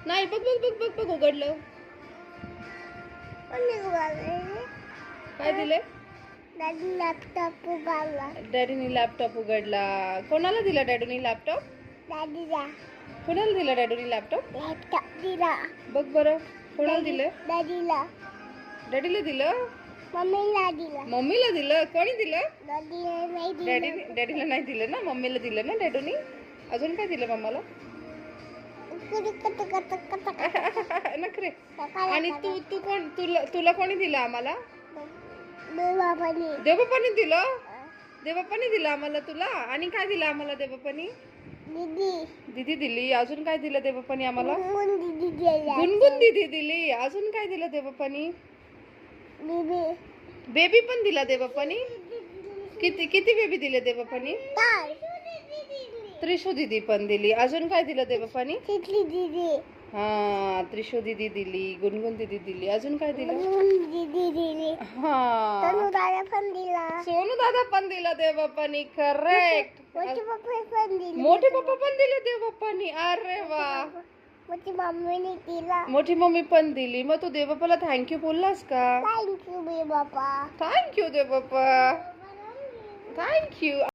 नाही, बघ बघ बघ बघ बघ उघडलं. काय दिले? लॅपटॉप उघडला. डॅडीनी लॅपटॉप उघडला. कोणाला दिला डॅडूनी लॅपटॉप? दादीला कोणाला दिला डॅडूनी लॅपटॉप? लॅपटॉप दिला. बघ बरं, कोणाला दिलं? दादीला. डॅडीला दिलं? मम्मीला दिला. मम्मीला दिलं? कोणी दिलं? दादीला नाही दिला. डॅडीला नाही दिलं ना, मम्मीला दिलं ना डॅडूनी. अजून काय दिलं मम्माला? नखरे. आणि तू तू कोण तुला कोणी दिलं आम्हाला? देवबापानी दिलं. देवबापानी दिलं आम्हाला तुला. आणि काय दिलं आम्हाला देवबापानी? दीदी दिली. अजून काय दिलं देवबापानी आम्हाला? गुणगुण दीदी दिली. अजून काय दिलं देवबापानी? बेबी पण दिला देवबापानी. किती किती बेबी दिले देवबापानी? त्रिशू दीदी पण दिली. अजून काय दिलं देवबापानी? हा, त्रिशू दीदी दिली, गुणगुण दीदी दिली. अजून काय दिलं? हा, सोनू दादा पण दिला देवबापानी. करेक्ट. मोठे पप्पा पण दिले देवबापानी. अरे वा. मोठी मम्मी पण दिली. मग तू देवबापाला थँक्यू बोललास का? थँक्यू बापा. थँक्यू देवबापा. थँक्यू.